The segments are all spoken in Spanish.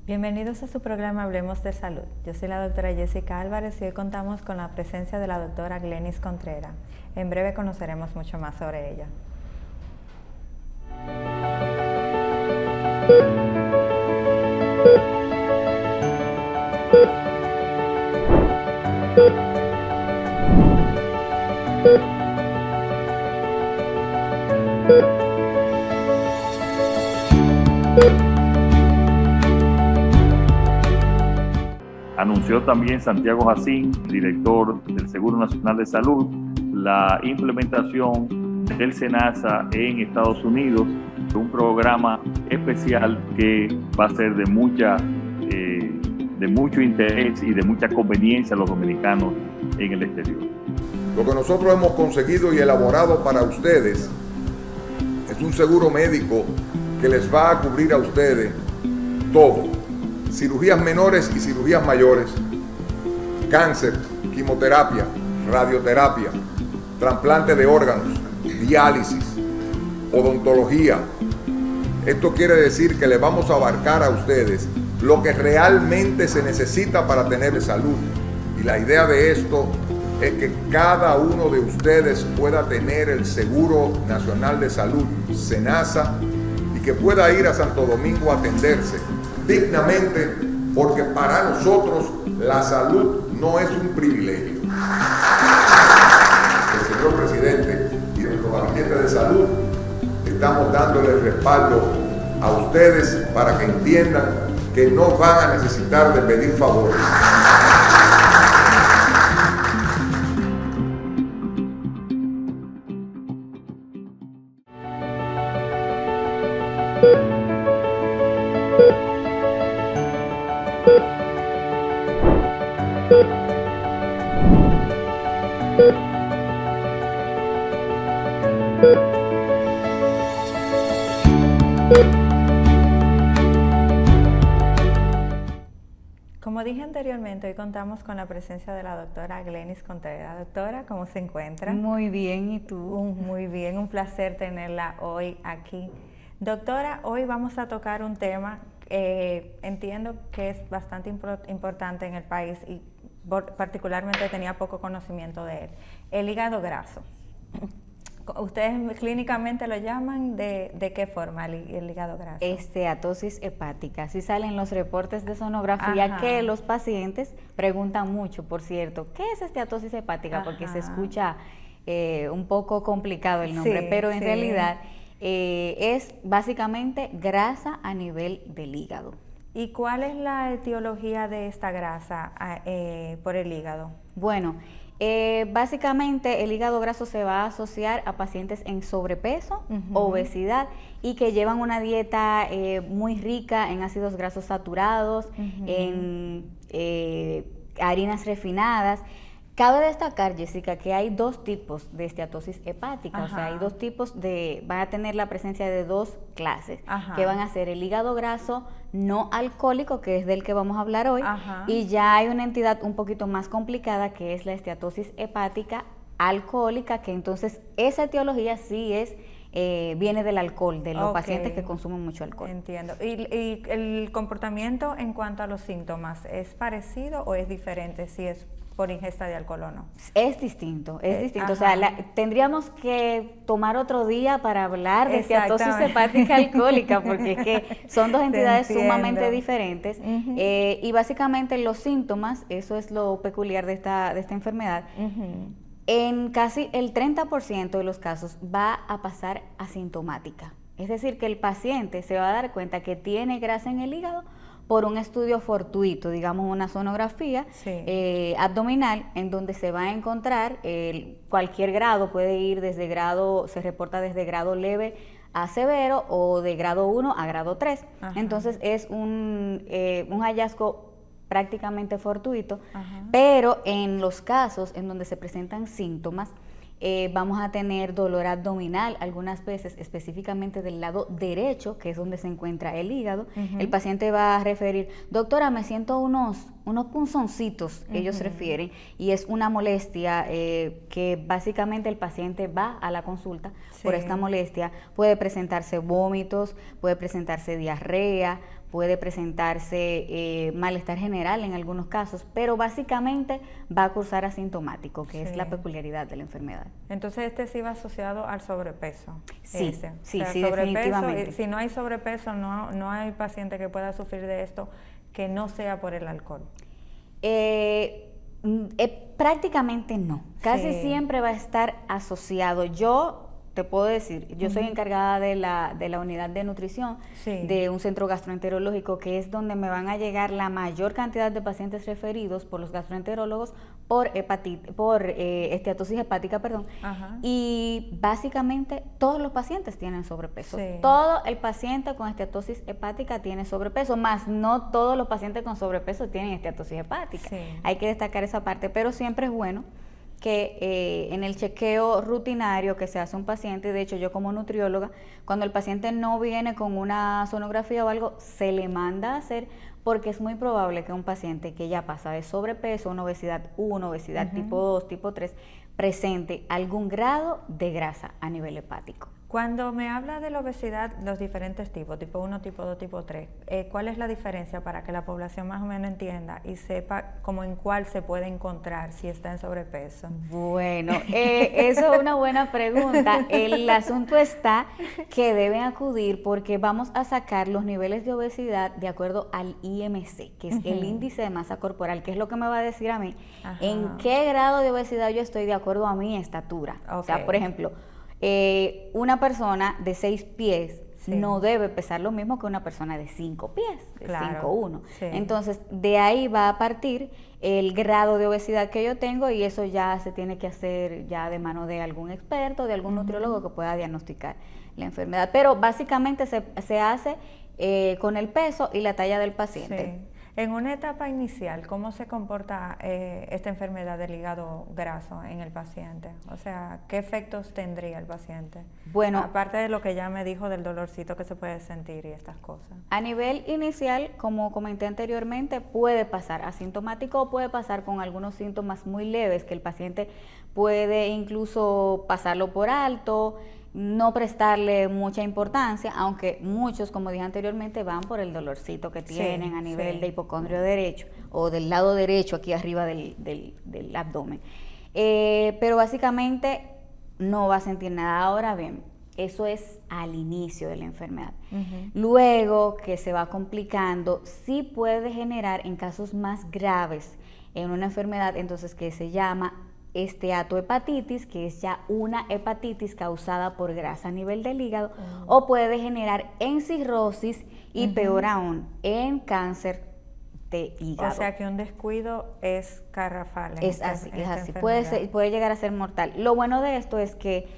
Bienvenidos a su programa Hablemos de Salud. Yo soy la doctora Jessica Álvarez y hoy contamos con la presencia de la doctora Glenis Contreras. En breve conoceremos mucho más sobre ella. Anunció también Santiago Jacín, director del Seguro Nacional de Salud, la implementación del SENASA en Estados Unidos, un programa especial que va a ser de mucho interés y de mucha conveniencia a los dominicanos en el exterior. Lo que nosotros hemos conseguido y elaborado para ustedes es un seguro médico que les va a cubrir a ustedes todo. Cirugías menores y cirugías mayores, cáncer, quimioterapia, radioterapia, trasplante de órganos, diálisis, odontología. Esto quiere decir que le vamos a abarcar a ustedes lo que realmente se necesita para tener salud. Y la idea de esto es que cada uno de ustedes pueda tener el Seguro Nacional de Salud, SENASA, y que pueda ir a Santo Domingo a atenderse dignamente, porque para nosotros la salud no es un privilegio. El señor presidente y nuestro gabinete de salud estamos dándole el respaldo a ustedes para que entiendan que no van a necesitar de pedir favores. Como dije anteriormente, hoy contamos con la presencia de la doctora Glenis Contreras. Doctora, ¿cómo se encuentra? Muy bien, ¿y tú? Muy bien, un placer tenerla hoy aquí. Doctora, hoy vamos a tocar un tema entiendo que es bastante importante en el país y particularmente tenía poco conocimiento de él. El hígado graso. ¿Ustedes clínicamente lo llaman de qué forma el hígado graso? Esteatosis hepática. Así salen los reportes de sonografía. Ajá. Que los pacientes preguntan mucho, por cierto, ¿qué es esteatosis hepática? Ajá. Porque se escucha un poco complicado el nombre, sí, pero en realidad es básicamente grasa a nivel del hígado. ¿Y cuál es la etiología de esta grasa por el hígado? Bueno, básicamente el hígado graso se va a asociar a pacientes en sobrepeso, obesidad y que llevan una dieta muy rica en ácidos grasos saturados, en harinas refinadas. Cabe destacar, Jessica, que hay dos tipos de esteatosis hepática. Ajá. O sea, hay dos tipos van a tener la presencia de dos clases. Ajá. Que van a ser el hígado graso no alcohólico, que es del que vamos a hablar hoy. Ajá. Y ya hay una entidad un poquito más complicada, que es la esteatosis hepática alcohólica, que entonces esa etiología sí es viene del alcohol, de los pacientes que consumen mucho alcohol. Entiendo. ¿Y el comportamiento en cuanto a los síntomas es parecido o es diferente si es por ingesta de alcohol o no? Es distinto, es distinto. Ajá. O sea, tendríamos que tomar otro día para hablar de esteatosis hepática alcohólica, porque es que son dos entidades sumamente diferentes. Y básicamente los síntomas, eso es lo peculiar de esta enfermedad, en casi el 30% de los casos va a pasar asintomática. Es decir, que el paciente se va a dar cuenta que tiene grasa en el hígado por un estudio fortuito, digamos una sonografía abdominal, en donde se va a encontrar cualquier grado, puede ir desde grado, se reporta desde grado leve a severo o de grado 1 a grado 3. Ajá. Entonces es un hallazgo prácticamente fortuito, pero en los casos en donde se presentan síntomas, vamos a tener dolor abdominal, algunas veces específicamente del lado derecho, que es donde se encuentra el hígado. El paciente va a referir, doctora, me siento unos punzoncitos, ellos refieren, y es una molestia que básicamente el paciente va a la consulta por esta molestia. Puede presentarse vómitos, puede presentarse diarrea, puede presentarse malestar general en algunos casos, pero básicamente va a cursar asintomático, que es la peculiaridad de la enfermedad. Entonces este sí va asociado al sobrepeso. Sí, sí, definitivamente. Si no hay sobrepeso, no hay paciente que pueda sufrir de esto que no sea por el alcohol. Prácticamente no. Casi siempre va a estar asociado. Yo te puedo decir, yo soy encargada de la unidad de nutrición de un centro gastroenterológico, que es donde me van a llegar la mayor cantidad de pacientes referidos por los gastroenterólogos por esteatosis hepática, y básicamente todos los pacientes tienen sobrepeso. Todo el paciente con esteatosis hepática tiene sobrepeso, más no todos los pacientes con sobrepeso tienen esteatosis hepática. Hay que destacar esa parte, pero siempre es bueno que en el chequeo rutinario que se hace un paciente, de hecho yo como nutrióloga, cuando el paciente no viene con una sonografía o algo, se le manda a hacer, porque es muy probable que un paciente que ya pasa de sobrepeso, una obesidad 1, obesidad tipo 2, tipo 3, presente algún grado de grasa a nivel hepático. Cuando me habla de la obesidad, los diferentes tipos, tipo 1, tipo 2, tipo 3, ¿cuál es la diferencia para que la población más o menos entienda y sepa como en cuál se puede encontrar si está en sobrepeso? Bueno, eso es una buena pregunta. El asunto está que deben acudir porque vamos a sacar los niveles de obesidad de acuerdo al IMC, que es el índice de masa corporal, que es lo que me va a decir a mí en qué grado de obesidad yo estoy de acuerdo a mi estatura. O sea, por ejemplo, una persona de 6 pies no debe pesar lo mismo que una persona de 5 pies, de 5'1". Entonces, de ahí va a partir el grado de obesidad que yo tengo, y eso ya se tiene que hacer ya de mano de algún experto, de algún nutriólogo que pueda diagnosticar la enfermedad. Pero básicamente se hace con el peso y la talla del paciente. En una etapa inicial, ¿cómo se comporta esta enfermedad del hígado graso en el paciente? O sea, ¿qué efectos tendría el paciente? Bueno, aparte de lo que ya me dijo del dolorcito que se puede sentir y estas cosas. A nivel inicial, como comenté anteriormente, puede pasar asintomático o puede pasar con algunos síntomas muy leves que el paciente puede incluso pasarlo por alto, no prestarle mucha importancia, aunque muchos, como dije anteriormente, van por el dolorcito que tienen a nivel de hipocondrio derecho o del lado derecho aquí arriba del abdomen. Pero básicamente no va a sentir nada. Ahora bien, eso es al inicio de la enfermedad. Luego que se va complicando, sí puede generar en casos más graves en una enfermedad entonces que se llama esteatohepatitis, que es ya una hepatitis causada por grasa a nivel del hígado, o puede generar en cirrosis y peor aún, en cáncer de hígado. O sea que un descuido es garrafal. Es así. Puede llegar a ser mortal. Lo bueno de esto es que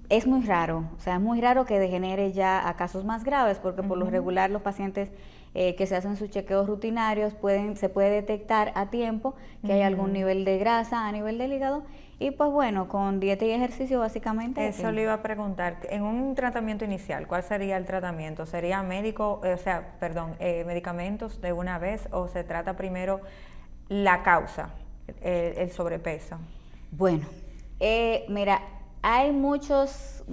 es muy raro, o sea, es muy raro que degenere ya a casos más graves, porque por lo regular los pacientes que se hacen sus chequeos rutinarios se puede detectar a tiempo que hay algún nivel de grasa a nivel del hígado, y pues bueno, con dieta y ejercicio básicamente. Eso le iba a preguntar, en un tratamiento inicial, ¿cuál sería el tratamiento? ¿Sería medicamentos de una vez, o se trata primero la causa, el sobrepeso? Bueno, mira, hay muchos,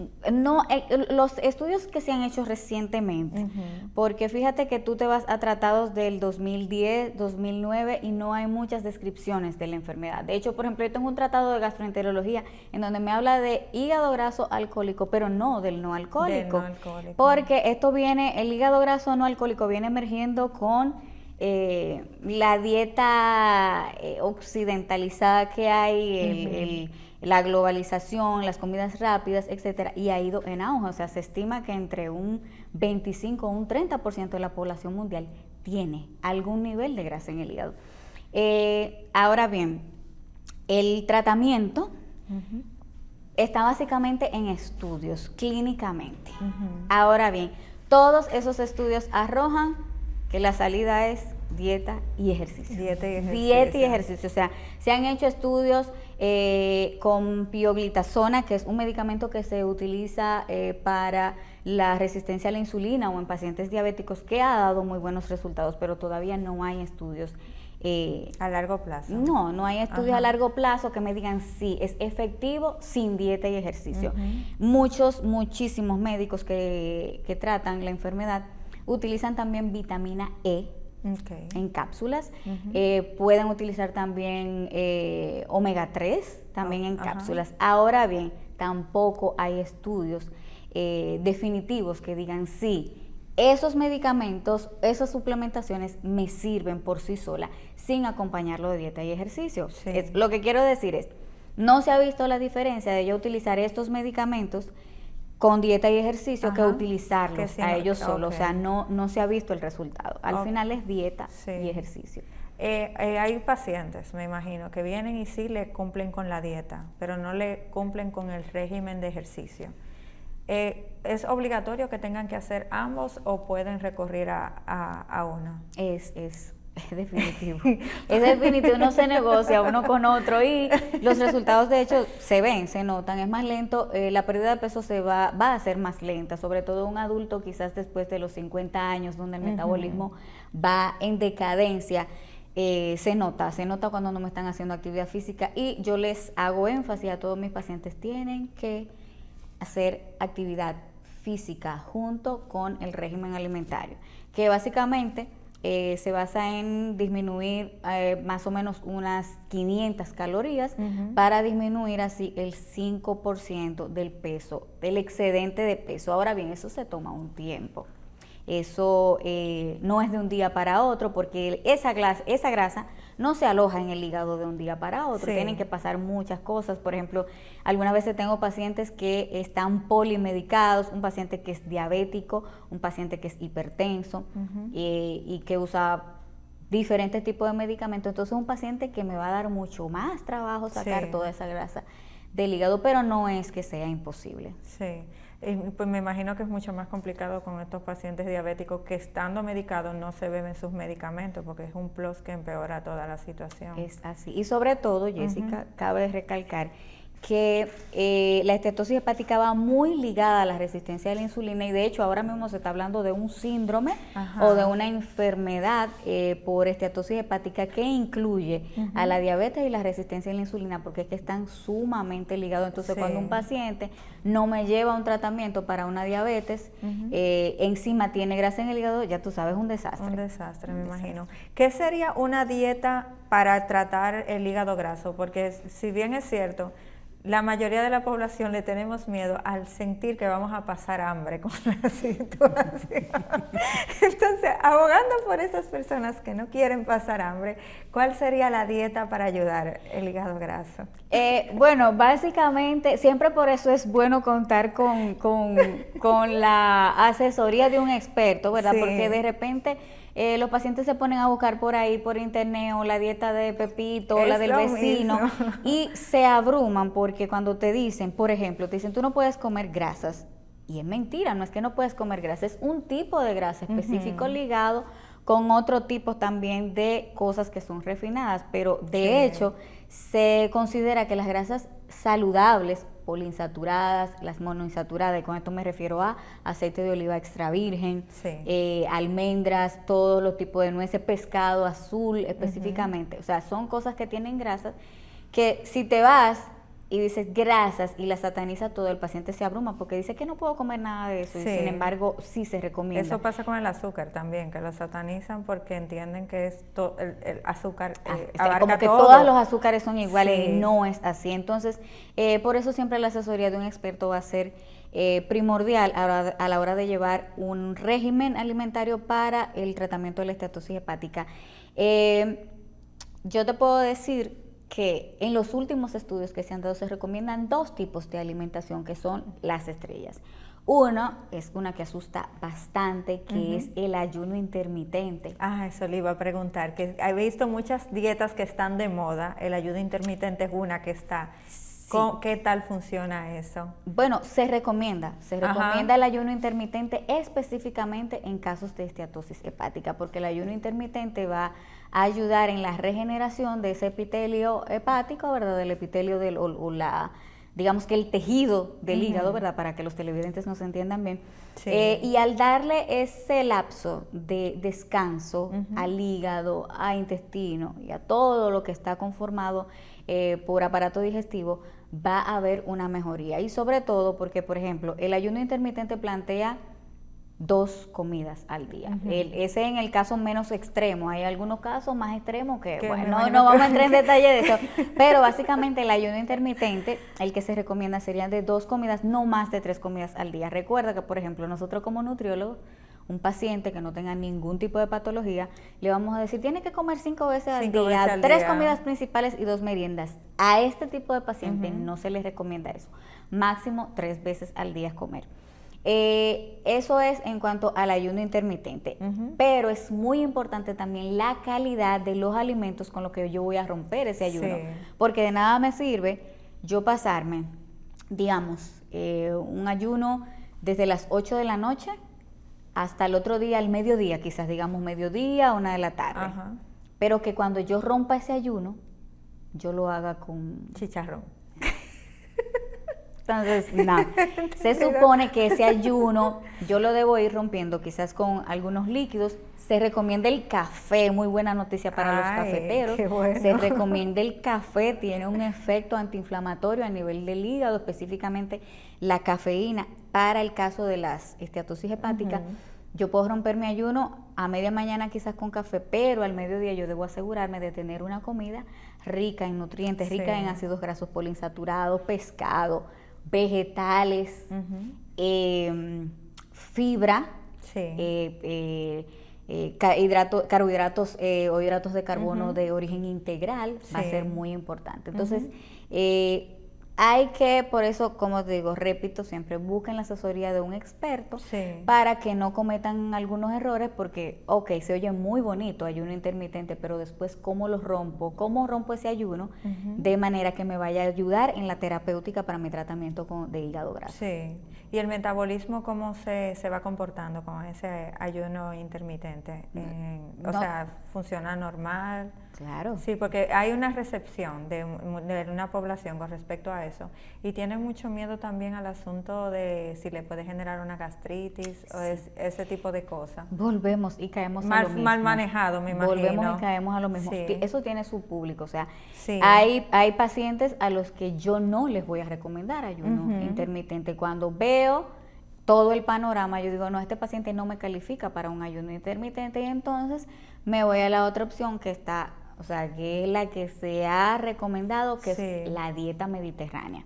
los estudios que se han hecho recientemente, porque fíjate que tú te vas a tratados del 2010, 2009 y no hay muchas descripciones de la enfermedad. De hecho, por ejemplo, yo tengo un tratado de gastroenterología en donde me habla de hígado graso alcohólico, pero no del no alcohólico. Porque el hígado graso no alcohólico viene emergiendo con la dieta occidentalizada que hay, la globalización, las comidas rápidas, etcétera, y ha ido en auge. O sea, se estima que entre un 25 o un 30% de la población mundial tiene algún nivel de grasa en el hígado. Ahora bien, el tratamiento está básicamente en estudios, clínicamente. Ahora bien, todos esos estudios arrojan que la salida es dieta y ejercicio. Dieta y ejercicio. Dieta y ejercicio. O sea, se han hecho estudios con pioglitazona, que es un medicamento que se utiliza para la resistencia a la insulina o en pacientes diabéticos, que ha dado muy buenos resultados, pero todavía no hay estudios a largo plazo. No hay estudios a largo plazo que me digan sí, es efectivo sin dieta y ejercicio. Muchísimos médicos que tratan la enfermedad utilizan también vitamina E en cápsulas. Pueden utilizar también omega 3 también en cápsulas. Ahora bien, tampoco hay estudios definitivos que digan sí, esos medicamentos, esas suplementaciones me sirven por sí sola, sin acompañarlo de dieta y ejercicio. Sí. Lo que quiero decir es, no se ha visto la diferencia de yo utilizar estos medicamentos con dieta y ejercicio que utilizarlos a ellos solos. O sea, no se ha visto el resultado. Al final es dieta y ejercicio. Hay pacientes, me imagino, que vienen y sí le cumplen con la dieta, pero no le cumplen con el régimen de ejercicio. ¿Es obligatorio que tengan que hacer ambos o pueden recurrir a uno? Es definitivo. Es definitivo, uno se negocia uno con otro y los resultados de hecho se ven, se notan, es más lento, la pérdida de peso va a ser más lenta, sobre todo un adulto quizás después de los 50 años donde el metabolismo va en decadencia. Se nota cuando no me están haciendo actividad física y yo les hago énfasis a todos mis pacientes, tienen que hacer actividad física junto con el régimen alimentario, que básicamente se basa en disminuir más o menos unas 500 calorías para disminuir así el 5% del peso, del excedente de peso. Ahora bien, eso se toma un tiempo. Eso no es de un día para otro porque esa grasa no se aloja en el hígado de un día para otro. Sí. Tienen que pasar muchas cosas. Por ejemplo, algunas veces tengo pacientes que están polimedicados, un paciente que es diabético, un paciente que es hipertenso y que usa diferentes tipos de medicamentos. Entonces un paciente que me va a dar mucho más trabajo sacar toda esa grasa del hígado, pero no es que sea imposible. Sí. Pues me imagino que es mucho más complicado con estos pacientes diabéticos que estando medicados no se beben sus medicamentos porque es un plus que empeora toda la situación. Es así. Y sobre todo, Jessica, cabe recalcar que la estetosis hepática va muy ligada a la resistencia a la insulina y de hecho ahora mismo se está hablando de un síndrome o de una enfermedad por estetosis hepática que incluye a la diabetes y la resistencia a la insulina porque es que están sumamente ligados. Entonces cuando un paciente no me lleva un tratamiento para una diabetes, encima tiene grasa en el hígado, ya tú sabes, un desastre. Un desastre, me imagino. ¿Qué sería una dieta para tratar el hígado graso? Porque si bien es cierto, la mayoría de la población le tenemos miedo al sentir que vamos a pasar hambre con la situación. Entonces, abogando por esas personas que no quieren pasar hambre, ¿cuál sería la dieta para ayudar el hígado graso? Bueno, básicamente, siempre por eso es bueno contar con la asesoría de un experto, ¿verdad? Sí. Porque de repente los pacientes se ponen a buscar por ahí, por internet, o la dieta de Pepito, o la del vecino, y se abruman porque cuando te dicen, por ejemplo, te dicen, tú no puedes comer grasas, y es mentira, no es que no puedes comer grasa, es un tipo de grasa específico ligado con otro tipo también de cosas que son refinadas, pero de hecho se considera que las grasas saludables, poliinsaturadas, las monoinsaturadas, y con esto me refiero a aceite de oliva extra virgen, almendras, todos los tipos de nueces, pescado azul específicamente, o sea, son cosas que tienen grasas que si te vas y dices grasas y la sataniza todo, el paciente se abruma porque dice que no puedo comer nada de eso y sin embargo sí se recomienda. Eso pasa con el azúcar también, que lo satanizan porque entienden que es el azúcar abarca como que todo. Todos los azúcares son iguales y no es así. Entonces, por eso siempre la asesoría de un experto va a ser primordial a la hora de llevar un régimen alimentario para el tratamiento de la estetosis hepática. Yo te puedo decir que en los últimos estudios que se han dado se recomiendan dos tipos de alimentación que son las estrellas. Uno es una que asusta bastante, que es el ayuno intermitente. Eso le iba a preguntar, que he visto muchas dietas que están de moda, el ayuno intermitente es una que está Sí. ¿Qué tal funciona eso? Bueno, se recomienda el ayuno intermitente específicamente en casos de esteatosis hepática, porque el ayuno intermitente va a ayudar en la regeneración de ese epitelio hepático, ¿verdad? Del epitelio digamos que el tejido del hígado, ¿verdad? Para que los televidentes nos entiendan bien. Sí. Y al darle ese lapso de descanso al hígado, a intestino y a todo lo que está conformado por aparato digestivo, va a haber una mejoría. Y sobre todo porque, por ejemplo, el ayuno intermitente plantea 2 comidas al día. Ese en el caso menos extremo. Hay algunos casos más extremos que bueno, no vamos a entrar en detalle de eso. Pero básicamente el ayuno intermitente, el que se recomienda serían de 2 comidas, no más de 3 comidas al día. Recuerda que, por ejemplo, nosotros como nutriólogos, un paciente que no tenga ningún tipo de patología, le vamos a decir, tiene que comer 5 veces al día, 3 comidas principales y 2 meriendas. A este tipo de paciente no se les recomienda eso. Máximo 3 veces al día comer. Eso es en cuanto al ayuno intermitente, pero es muy importante también la calidad de los alimentos con los que yo voy a romper ese ayuno, porque de nada me sirve yo pasarme, digamos, un ayuno desde las 8 de la noche hasta el otro día, al mediodía, quizás digamos mediodía, 1 de la tarde, pero que cuando yo rompa ese ayuno, yo lo haga con chicharrón. Entonces, no, se supone que ese ayuno yo lo debo ir rompiendo quizás con algunos líquidos. Se recomienda el café, muy buena noticia para los cafeteros. Qué bueno. Se recomienda el café, tiene un efecto antiinflamatorio a nivel del hígado, específicamente la cafeína. Para el caso de las esteatosis hepáticas, yo puedo romper mi ayuno a media mañana quizás con café, pero al mediodía yo debo asegurarme de tener una comida rica en nutrientes, rica en ácidos grasos poliinsaturados, pescado, vegetales, fibra, carbohidratos o hidratos de carbono de origen integral, va a ser muy importante. Entonces, hay que, por eso, como te digo, repito, siempre busquen la asesoría de un experto para que no cometan algunos errores, porque, se oye muy bonito ayuno intermitente, pero después, ¿cómo lo rompo? ¿Cómo rompo ese ayuno de manera que me vaya a ayudar en la terapéutica para mi tratamiento de hígado graso? Sí. ¿Y el metabolismo cómo se va comportando con ese ayuno intermitente? O sea, ¿funciona normal? Claro. Sí, porque hay una recepción de una población con respecto a eso y tienen mucho miedo también al asunto de si le puede generar una gastritis o ese tipo de cosas. Volvemos y caemos a lo mismo. Mal manejado, me imagino. Volvemos y caemos a lo mismo. Eso tiene su público, o sea, sí. hay pacientes a los que yo no les voy a recomendar ayuno intermitente. Cuando veo todo el panorama, yo digo, no, este paciente no me califica para un ayuno intermitente, y entonces me voy a la otra opción que está, o sea, que es la que se ha recomendado, que es la dieta mediterránea.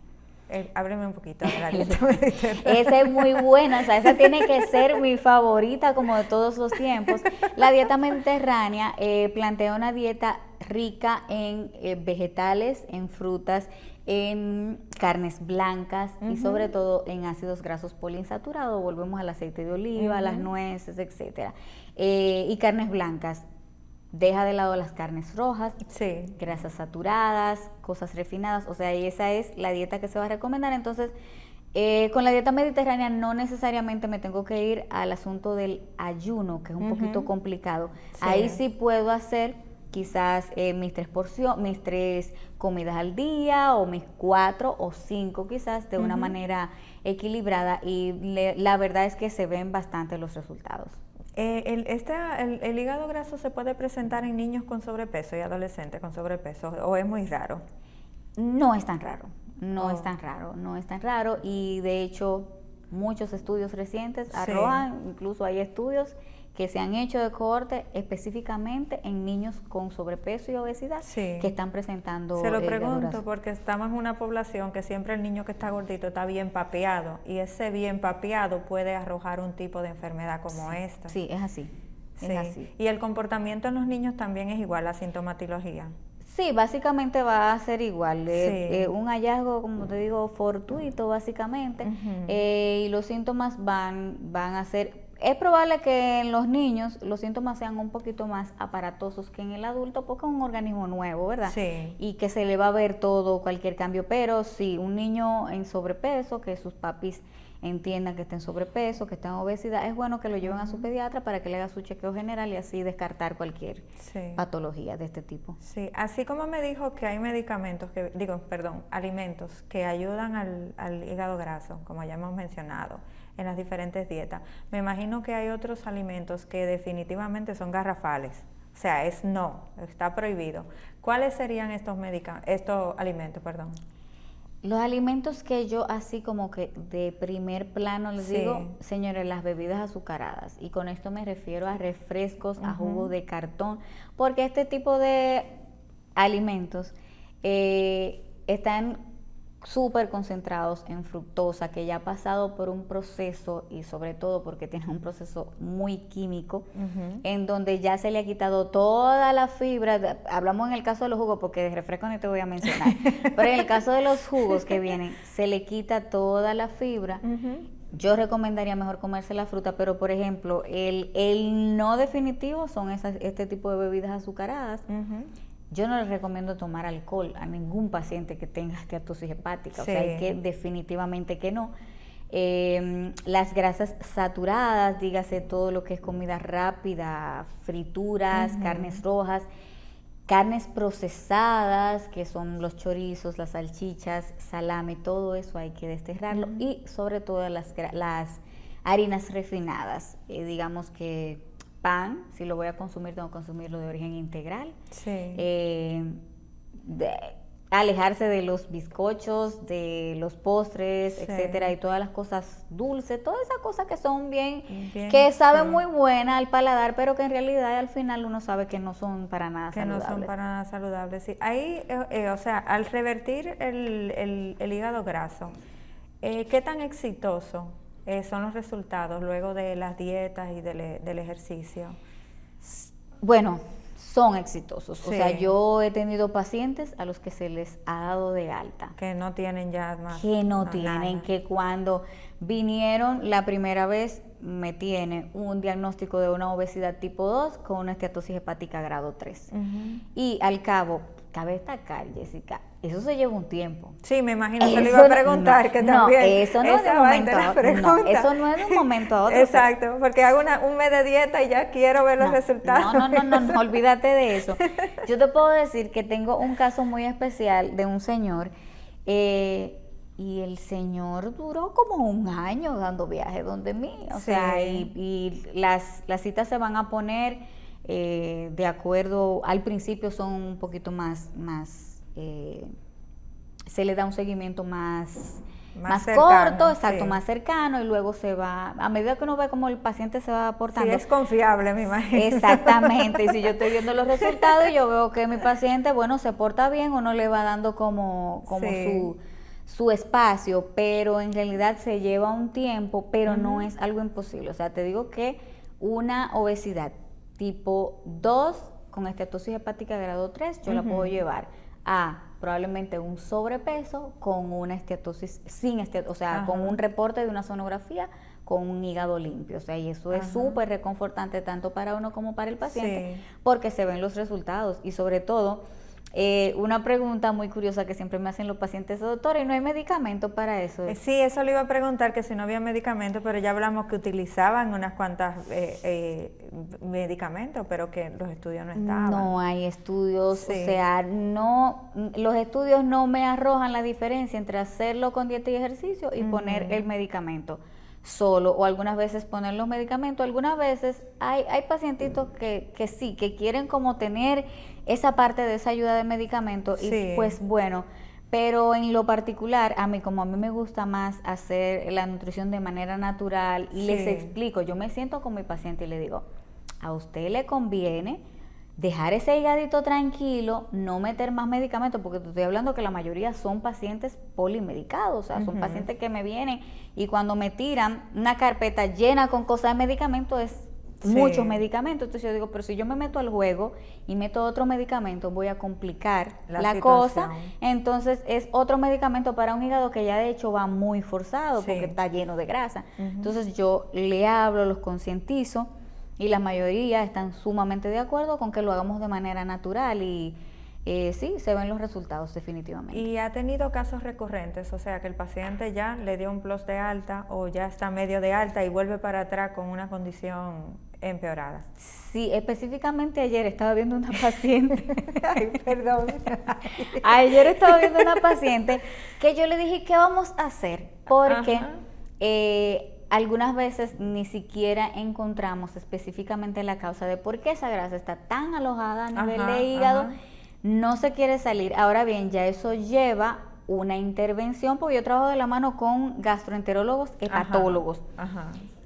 Ábreme un poquito de la dieta mediterránea. Esa es muy buena, o sea, esa tiene que ser mi favorita como de todos los tiempos. La dieta mediterránea plantea una dieta rica en vegetales, en frutas, en carnes blancas y sobre todo en ácidos grasos poliinsaturados. Volvemos al aceite de oliva, las nueces, etcétera. Y carnes blancas. Deja de lado las carnes rojas, grasas saturadas, cosas refinadas, o sea, y esa es la dieta que se va a recomendar. Entonces, con la dieta mediterránea no necesariamente me tengo que ir al asunto del ayuno, que es un poquito complicado. Ahí sí puedo hacer quizás mis 3 comidas al día, o mis 4 o 5 quizás, de una manera equilibrada, y la verdad es que se ven bastante los resultados. ¿El hígado graso se puede presentar en niños con sobrepeso y adolescentes con sobrepeso o es muy raro? No es tan raro, no es tan raro, y de hecho muchos estudios recientes arrojan, incluso hay estudios que se han hecho de cohorte específicamente en niños con sobrepeso y obesidad que están presentando. Se lo pregunto porque estamos en una población que siempre el niño que está gordito está bien papeado, y ese bien papeado puede arrojar un tipo de enfermedad como esta. Sí, es así. Es así. ¿Y el comportamiento en los niños también es igual, la sintomatología? Sí, básicamente va a ser igual. Un hallazgo, como te digo, fortuito básicamente, y los síntomas van a ser es probable que en los niños los síntomas sean un poquito más aparatosos que en el adulto porque es un organismo nuevo, ¿verdad? Sí. Y que se le va a ver todo, cualquier cambio, pero sí, un niño en sobrepeso, que sus papis entiendan que está en sobrepeso, que está en obesidad, es bueno que lo lleven a su pediatra para que le haga su chequeo general y así descartar cualquier patología de este tipo. Sí, así como me dijo que hay alimentos que ayudan al hígado graso, como ya hemos mencionado, en las diferentes dietas. Me imagino que hay otros alimentos que definitivamente son garrafales, o sea, está prohibido. ¿Cuáles serían estos alimentos? Los alimentos que yo así como que de primer plano les digo, señores, las bebidas azucaradas, y con esto me refiero a refrescos, a jugos de cartón, porque este tipo de alimentos están súper concentrados en fructosa, que ya ha pasado por un proceso, y sobre todo porque tiene un proceso muy químico, en donde ya se le ha quitado toda la fibra. Hablamos en el caso de los jugos, porque de refresco no te voy a mencionar, pero en el caso de los jugos que vienen, se le quita toda la fibra. Yo recomendaría mejor comerse la fruta, pero por ejemplo, el no definitivo son este tipo de bebidas azucaradas. Yo no les recomiendo tomar alcohol a ningún paciente que tenga esteatosis hepática, o sea, hay que definitivamente que no. Las grasas saturadas, dígase todo lo que es comida rápida, frituras, carnes rojas, carnes procesadas, que son los chorizos, las salchichas, salame, todo eso hay que desterrarlo, y sobre todo las harinas refinadas, digamos que pan, si lo voy a consumir, tengo que consumirlo de origen integral. Alejarse de los bizcochos, de los postres, etcétera, y todas las cosas dulces, todas esas cosas que son bien que saben muy buena al paladar, pero que en realidad al final uno sabe que no son para nada saludables. Que no son para nada saludables, sí. Ahí, o sea, al revertir el hígado graso, ¿qué tan exitoso son los resultados luego de las dietas y del ejercicio? Bueno, son exitosos. O sea, yo he tenido pacientes a los que se les ha dado de alta. Que no tienen ya más. Que cuando vinieron la primera vez me tiene un diagnóstico de una obesidad tipo 2 con una esteatosis hepática grado 3. Y al cabo, cabe destacar, Jessica, eso se lleva un tiempo. Sí, me imagino, te lo iba a preguntar, que también. Eso no es de un momento a otro. No, eso no es de un momento a otro. Exacto, porque hago un mes de dieta y ya quiero ver los resultados. No, olvídate de eso. Yo te puedo decir que tengo un caso muy especial de un señor, y el señor duró como un año dando viaje donde mí, o sea, y las citas se van a poner de acuerdo, al principio son un poquito más se le da un seguimiento más cercano, corto, exacto, más cercano, y luego se va, a medida que uno ve cómo el paciente se va aportando. Sí, es confiable, me imagino. Exactamente, y si yo estoy viendo los resultados y yo veo que mi paciente, bueno, se porta bien, uno le va dando como su espacio, pero en realidad se lleva un tiempo, pero no es algo imposible. O sea, te digo que una obesidad tipo 2 con esteatosis hepática grado 3, yo la puedo llevar a probablemente un sobrepeso con una esteatosis o sea, con un reporte de una sonografía con un hígado limpio, o sea, y eso es súper reconfortante tanto para uno como para el paciente, porque se ven los resultados. Y sobre todo, una pregunta muy curiosa que siempre me hacen los pacientes: doctora, ¿y no hay medicamento para eso? Sí, eso le iba a preguntar, que si no había medicamento, pero ya hablamos que utilizaban unas cuantas medicamentos, pero que los estudios no estaban. No hay estudios, o sea, los estudios no me arrojan la diferencia entre hacerlo con dieta y ejercicio y poner el medicamento solo, o algunas veces poner los medicamentos. Algunas veces hay pacientitos que sí, que quieren como tener esa parte de esa ayuda de medicamento, y pues bueno, pero en lo particular, como a mí me gusta más hacer la nutrición de manera natural, les explico, yo me siento con mi paciente y le digo: a usted le conviene dejar ese hígadito tranquilo, no meter más medicamentos, porque te estoy hablando que la mayoría son pacientes polimedicados, o sea, son pacientes que me vienen y cuando me tiran una carpeta llena con cosas de medicamentos es muchos medicamentos. Entonces yo digo, pero si yo me meto al juego y meto otro medicamento, voy a complicar la cosa. Entonces es otro medicamento para un hígado que ya de hecho va muy forzado porque está lleno de grasa. Entonces yo le hablo, los concientizo y la mayoría están sumamente de acuerdo con que lo hagamos de manera natural y sí, se ven los resultados definitivamente. ¿Y ha tenido casos recurrentes? O sea, que el paciente ya le dio un plus de alta o ya está medio de alta y vuelve para atrás con una condición empeorada. Sí, específicamente ayer estaba viendo una paciente. Ay, perdón. Ayer estaba viendo una paciente que yo le dije, ¿qué vamos a hacer? Porque algunas veces ni siquiera encontramos específicamente la causa de por qué esa grasa está tan alojada a nivel de hígado. No se quiere salir. Ahora bien, ya eso lleva una intervención, porque yo trabajo de la mano con gastroenterólogos, hepatólogos.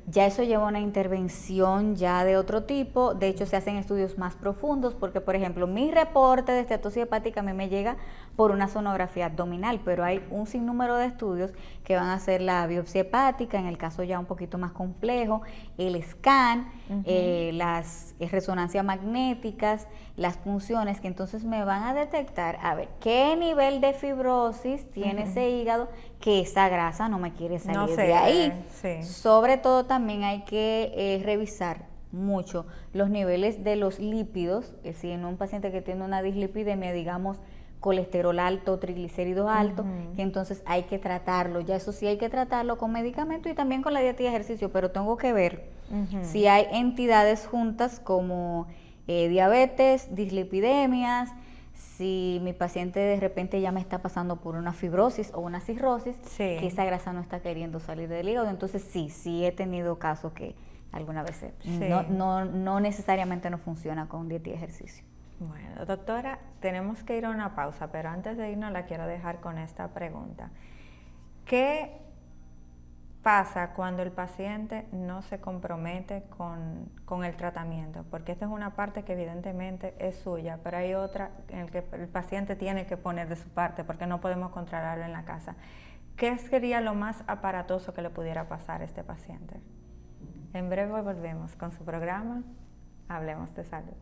Ya eso lleva una intervención ya de otro tipo. De hecho, se hacen estudios más profundos porque, por ejemplo, mi reporte de esteatosis hepática a mí me llega por una sonografía abdominal, pero hay un sinnúmero de estudios que van a hacer la biopsia hepática, en el caso ya un poquito más complejo, el scan, las resonancias magnéticas, las funciones, que entonces me van a detectar, a ver, qué nivel de fibrosis tiene ese hígado, que esa grasa no me quiere salir de ahí. Sobre todo también hay que revisar mucho los niveles de los lípidos, si en un paciente que tiene una dislipidemia, digamos, colesterol alto, triglicéridos altos, que entonces hay que tratarlo, ya eso sí hay que tratarlo con medicamento y también con la dieta y ejercicio, pero tengo que ver si hay entidades juntas como diabetes, dislipidemias, si mi paciente de repente ya me está pasando por una fibrosis o una cirrosis, que esa grasa no está queriendo salir del hígado, entonces sí he tenido casos que alguna vez no necesariamente no funciona con dieta y ejercicio. Bueno, doctora, tenemos que ir a una pausa, pero antes de irnos la quiero dejar con esta pregunta. ¿Qué pasa cuando el paciente no se compromete con el tratamiento? Porque esta es una parte que evidentemente es suya, pero hay otra en la que el paciente tiene que poner de su parte porque no podemos controlarlo en la casa. ¿Qué sería lo más aparatoso que le pudiera pasar a este paciente? En breve volvemos con su programa Hablemos de Salud.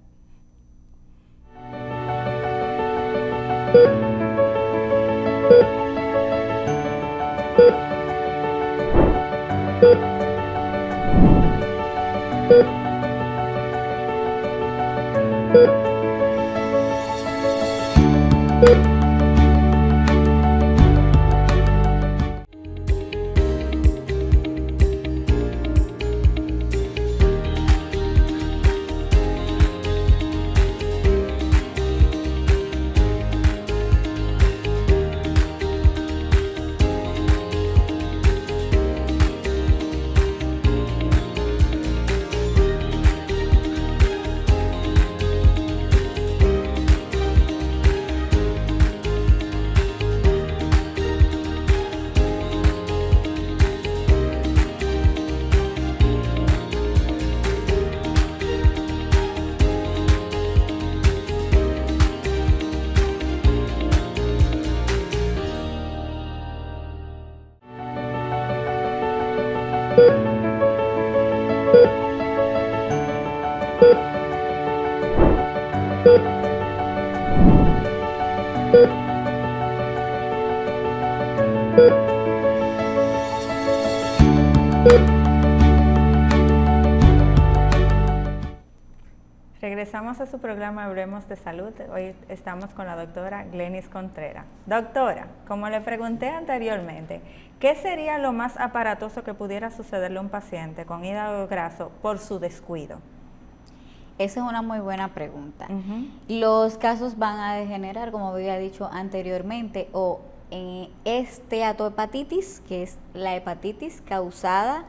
Regresamos a su programa Hablemos de Salud. Hoy estamos con la doctora Glenis Contreras. Doctora, como le pregunté anteriormente, ¿qué sería lo más aparatoso que pudiera sucederle a un paciente con hígado graso por su descuido? Esa es una muy buena pregunta. Los casos van a degenerar, como había dicho anteriormente, o en esteatohepatitis, que es la hepatitis causada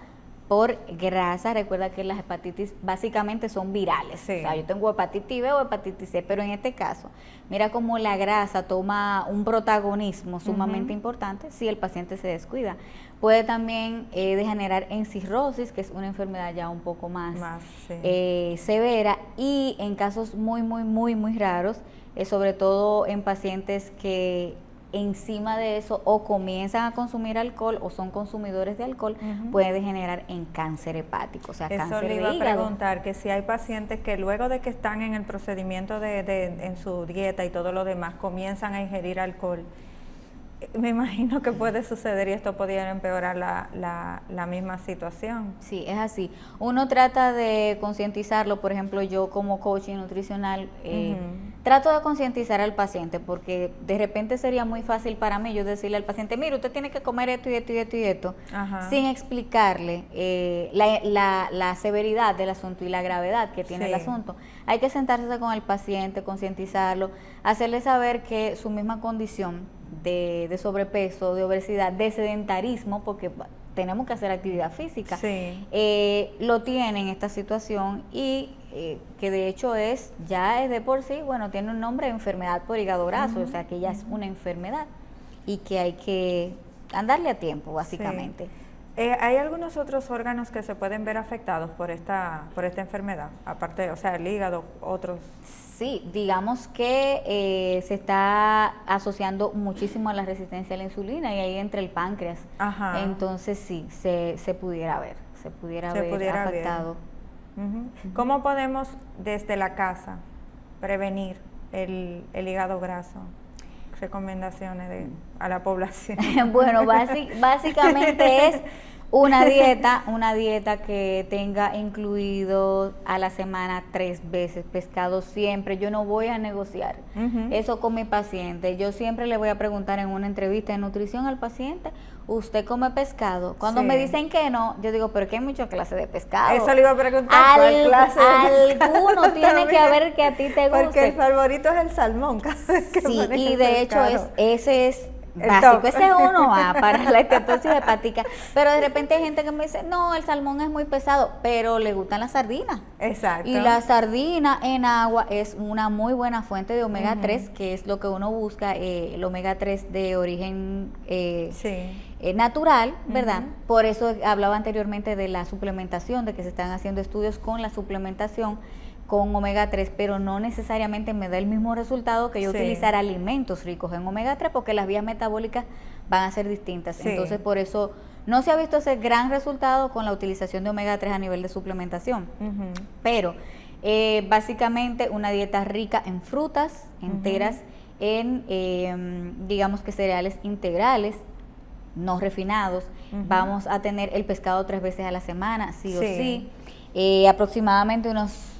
por grasa. Recuerda que las hepatitis básicamente son virales. O sea, yo tengo hepatitis B o hepatitis C, pero en este caso, mira cómo la grasa toma un protagonismo sumamente importante si el paciente se descuida. Puede también degenerar en cirrosis, que es una enfermedad ya un poco más severa, y en casos muy raros, sobre todo en pacientes que encima de eso o comienzan a consumir alcohol o son consumidores de alcohol, puede degenerar en cáncer hepático, o sea, eso cáncer le de iba hígado. a preguntar, que si hay pacientes que luego de que están en el procedimiento en su dieta y todo lo demás, comienzan a ingerir alcohol. Me imagino que puede suceder y esto podría empeorar la misma situación. Sí, es así. Uno trata de concientizarlo, por ejemplo, yo como coach nutricional, trato de concientizar al paciente, porque de repente sería muy fácil para mí yo decirle al paciente, mire, usted tiene que comer esto y esto y esto y esto, sin explicarle la severidad del asunto y la gravedad que tiene el asunto. Hay que sentarse con el paciente, concientizarlo, hacerle saber que su misma condición de sobrepeso, de obesidad, de sedentarismo, porque tenemos que hacer actividad física, lo tiene en esta situación y que de hecho ya es de por sí, bueno, tiene un nombre de enfermedad por hígado graso, o sea que ya es una enfermedad y que hay que andarle a tiempo, básicamente. ¿Hay algunos otros órganos que se pueden ver afectados por esta enfermedad? Aparte, o sea, el hígado, otros. Sí, digamos que se está asociando muchísimo a la resistencia a la insulina y ahí entra el páncreas. Entonces sí, se pudiera ver, se pudiera ver afectado. ¿Cómo podemos desde la casa prevenir el hígado graso? Recomendaciones a la población. Bueno, básicamente es una dieta que tenga incluido a la semana 3 veces pescado siempre. Yo no voy a negociar eso con mi paciente. Yo siempre le voy a preguntar en una entrevista de nutrición al paciente, ¿usted come pescado? Cuando me dicen que no, yo digo, pero que hay muchas clases de pescado. Eso le iba a preguntar, ¿cuál clase de pescado? Alguno tiene que haber que a ti te guste. Porque el favorito es el salmón. Sí, y de hecho ese es básico, ese uno va para la esteatosis hepática, pero de repente hay gente que me dice, no, el salmón es muy pesado, pero le gustan las sardinas. Exacto. Y la sardina en agua es una muy buena fuente de omega 3, que es lo que uno busca, el omega 3 de origen natural, ¿verdad? Por eso hablaba anteriormente de la suplementación, de que se están haciendo estudios con la suplementación con omega 3, pero no necesariamente me da el mismo resultado que yo utilizar alimentos ricos en omega 3, porque las vías metabólicas van a ser distintas. Entonces, por eso no se ha visto ese gran resultado con la utilización de omega 3 a nivel de suplementación. Pero básicamente una dieta rica en frutas enteras, en digamos que cereales integrales, no refinados. Vamos a tener el pescado 3 veces a la semana, sí o sí. Aproximadamente unos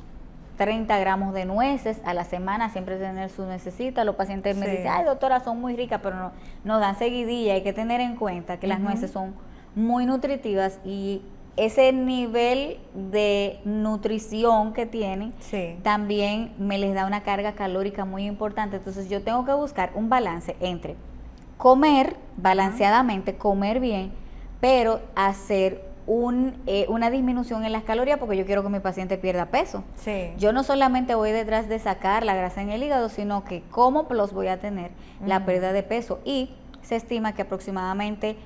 30 gramos de nueces a la semana, siempre tener su nuececita. Los pacientes me dicen, ay doctora, son muy ricas, pero no dan seguidilla. Hay que tener en cuenta que las nueces son muy nutritivas y ese nivel de nutrición que tienen también me les da una carga calórica muy importante. Entonces yo tengo que buscar un balance entre comer balanceadamente, comer bien, pero hacer una disminución en las calorías, porque yo quiero que mi paciente pierda peso. Yo no solamente voy detrás de sacar la grasa en el hígado, sino que como plus voy a tener la pérdida de peso, y se estima que aproximadamente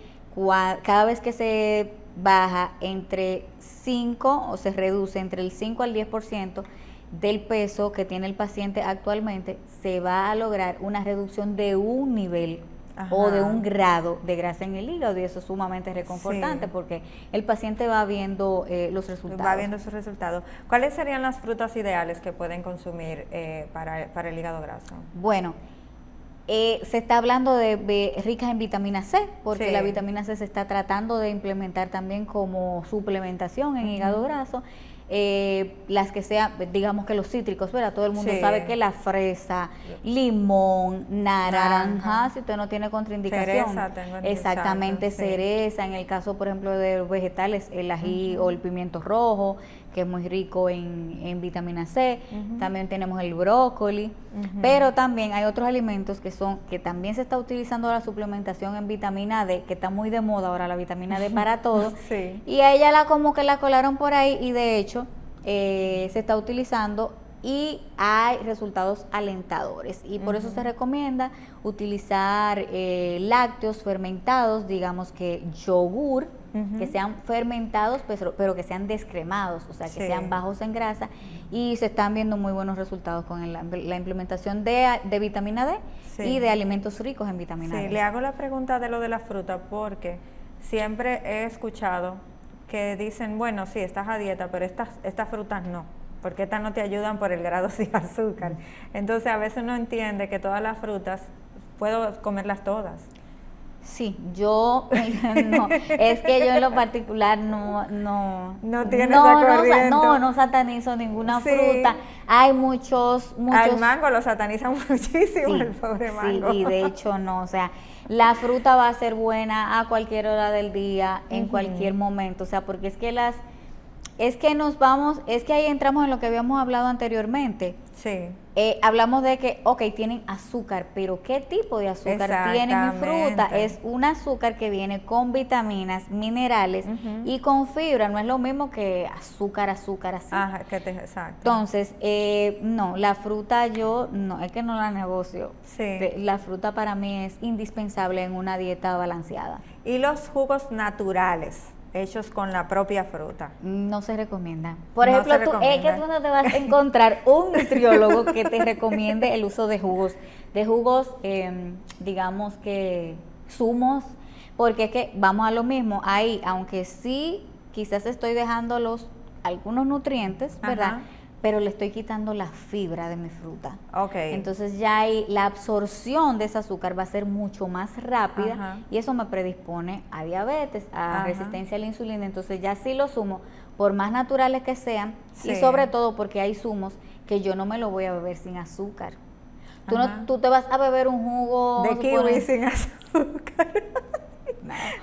cada vez que se baja entre 5 o se reduce entre el 5 al 10% del peso que tiene el paciente actualmente, se va a lograr una reducción de un nivel o de un grado de grasa en el hígado, y eso es sumamente reconfortante porque el paciente va viendo los resultados. Va viendo sus resultados. ¿Cuáles serían las frutas ideales que pueden consumir para el hígado graso? Bueno, se está hablando de ricas en vitamina C, porque la vitamina C se está tratando de implementar también como suplementación en hígado graso. Las que sean, digamos que los cítricos, ¿verdad? Todo el mundo sabe que la fresa, limón, naranja, si usted no tiene contraindicación. Cereza, tengo exactamente, cereza. En el caso, por ejemplo, de los vegetales, el ají o el pimiento rojo, que es muy rico en vitamina C. También tenemos el brócoli. Pero también hay otros alimentos que también se está utilizando la suplementación en vitamina D, que está muy de moda ahora la vitamina D para todo. Y a ella como que la colaron por ahí, y de hecho se está utilizando y hay resultados alentadores, y por eso se recomienda utilizar lácteos fermentados, digamos que yogur, que sean fermentados, pero que sean descremados, o sea, que sean bajos en grasa, y se están viendo muy buenos resultados con la implementación de vitamina D y de alimentos ricos en vitamina D. Sí, le hago la pregunta de lo de la fruta porque siempre he escuchado que dicen, bueno, sí, estás a dieta, pero estas frutas no, porque estas no te ayudan por el grado de azúcar. Entonces a veces uno entiende que todas las frutas puedo comerlas todas. Sí, yo no, es que yo en lo particular no satanizo ninguna fruta. Hay muchos al mango lo satanizan muchísimo, el pobre mango. Sí, y de hecho no, o sea, la fruta va a ser buena a cualquier hora del día, en cualquier momento, o sea, porque es que ahí entramos en lo que habíamos hablado anteriormente. Sí. Hablamos de que, tienen azúcar, pero ¿qué tipo de azúcar tiene mi fruta? Es un azúcar que viene con vitaminas, minerales y con fibra, no es lo mismo que azúcar así. Ajá, exacto. Entonces, no, la fruta es que no la negocio. Sí. La fruta para mí es indispensable en una dieta balanceada. ¿Y los jugos naturales? Hechos con la propia fruta. No se recomienda. Por ejemplo, es que tú no te vas a encontrar un nutriólogo que te recomiende el uso de jugos, digamos que zumos, porque es que vamos a lo mismo. Ahí, aunque sí, quizás estoy dejando algunos nutrientes, ¿verdad? Ajá. Pero le estoy quitando la fibra de mi fruta. Entonces ya ahí la absorción de ese azúcar va a ser mucho más rápida y eso me predispone a diabetes, a resistencia a la insulina. Entonces ya sí los zumos, por más naturales que sean, y sobre todo porque hay zumos que yo no me lo voy a beber sin azúcar. Tú te vas a beber un jugo de kiwi sin azúcar.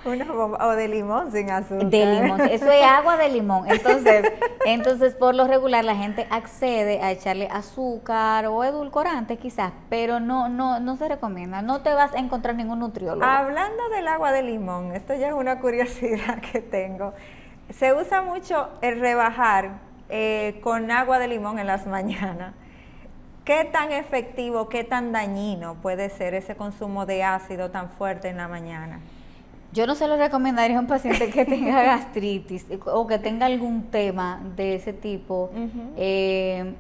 Una bomba, o de limón sin azúcar. De limón, eso es agua de limón. Entonces, por lo regular la gente accede a echarle azúcar o edulcorante quizás, pero no se recomienda. No te vas a encontrar ningún nutriólogo. Hablando del agua de limón, esto ya es una curiosidad que tengo. Se usa mucho el rebajar con agua de limón en las mañanas. ¿Qué tan efectivo, qué tan dañino puede ser ese consumo de ácido tan fuerte en la mañana? Yo no se lo recomendaría a un paciente que tenga gastritis o que tenga algún tema de ese tipo.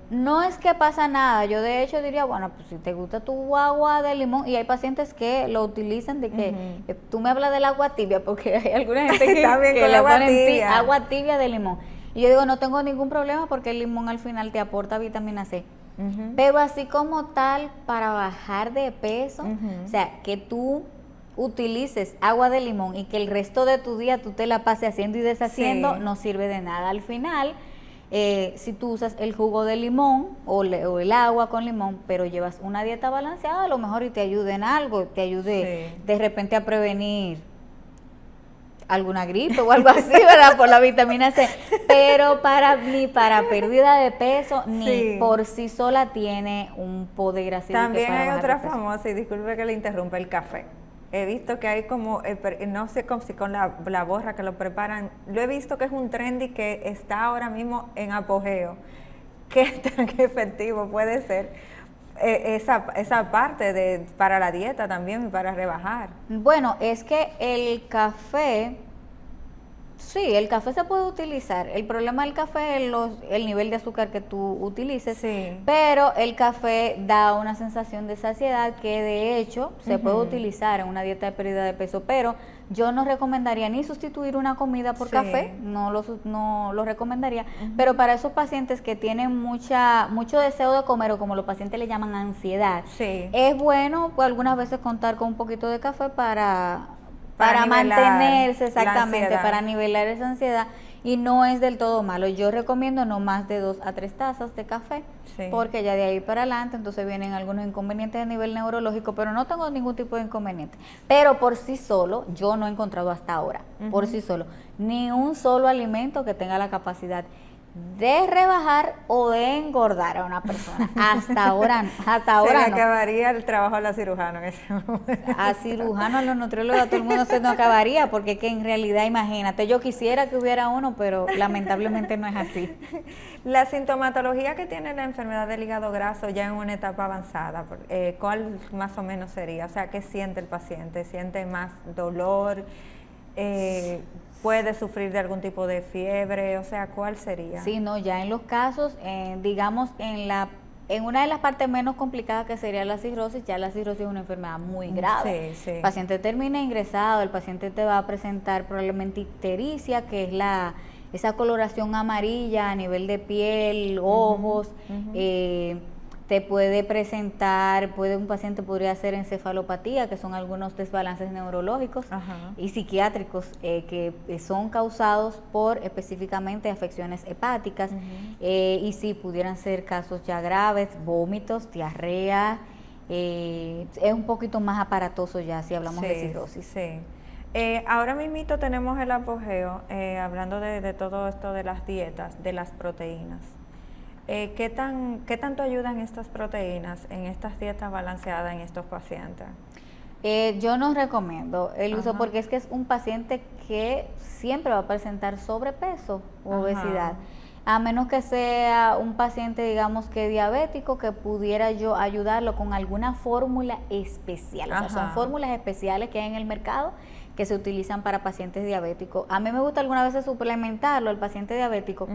No es que pasa nada. Yo de hecho diría, bueno, pues si te gusta tu agua de limón, y hay pacientes que lo utilizan de que tú me hablas del agua tibia, porque hay alguna gente que le ponen agua tibia de limón. Y yo digo, no tengo ningún problema porque el limón al final te aporta vitamina C. Pero así como tal, para bajar de peso, o sea, que tú utilices agua de limón y que el resto de tu día tú te la pases haciendo y deshaciendo, no sirve de nada. Al final, si tú usas el jugo de limón o el agua con limón, pero llevas una dieta balanceada, a lo mejor y te ayude en algo, te ayude de repente a prevenir alguna gripe o algo así, ¿verdad? Por la vitamina C. Pero ni para pérdida de peso, ni por sí sola tiene un poder así. También hay otra famosa, y disculpe que le interrumpa, el café. He visto que hay como, no sé si con la borra que lo preparan, lo he visto que es un trendy que está ahora mismo en apogeo. ¿Qué tan efectivo puede ser esa parte para la dieta también y para rebajar? Bueno, es que el café, sí, el café se puede utilizar. El problema del café es el nivel de azúcar que tú utilices, pero el café da una sensación de saciedad que de hecho se puede utilizar en una dieta de pérdida de peso, pero yo no recomendaría ni sustituir una comida por café, no lo recomendaría, pero para esos pacientes que tienen mucho deseo de comer, o como los pacientes le llaman ansiedad, es bueno pues algunas veces contar con un poquito de café para mantenerse, exactamente, para nivelar esa ansiedad, y no es del todo malo. Yo recomiendo no más de 2 a 3 tazas de café, porque ya de ahí para adelante entonces vienen algunos inconvenientes a nivel neurológico, pero no tengo ningún tipo de inconveniente. Pero por sí solo, yo no he encontrado hasta ahora, por sí solo, ni un solo alimento que tenga la capacidad de rebajar o de engordar a una persona. Hasta ahora se le acabaría el trabajo a la cirujana en ese momento. A cirujano, a los nutriólogos, a todo el mundo se nos acabaría, porque es que en realidad, imagínate, yo quisiera que hubiera uno, pero lamentablemente no es así. La sintomatología que tiene la enfermedad del hígado graso ya en una etapa avanzada, ¿cuál más o menos sería? O sea, ¿qué siente el paciente? ¿Siente más dolor? puede sufrir de algún tipo de fiebre, o sea, ¿cuál sería? Sí, no, ya en los casos, digamos, en una de las partes menos complicadas que sería la cirrosis, ya la cirrosis es una enfermedad muy grave. Sí, sí. El paciente termina ingresado, el paciente te va a presentar probablemente ictericia, que es esa coloración amarilla a nivel de piel, ojos, te puede presentar, un paciente podría hacer encefalopatía, que son algunos desbalances neurológicos y psiquiátricos que son causados por específicamente afecciones hepáticas y sí, pudieran ser casos ya graves, vómitos, diarrea, es un poquito más aparatoso ya si hablamos de cirrosis. Sí. Ahora mismito tenemos el apogeo, hablando de todo esto de las dietas, de las proteínas. ¿Qué tanto ayudan estas proteínas en estas dietas balanceadas en estos pacientes? Yo no recomiendo el uso porque es que es un paciente que siempre va a presentar sobrepeso u obesidad, a menos que sea un paciente, digamos, que diabético, que pudiera yo ayudarlo con alguna fórmula especial. O sea, son fórmulas especiales que hay en el mercado que se utilizan para pacientes diabéticos. A mí me gusta algunas veces suplementarlo al paciente diabético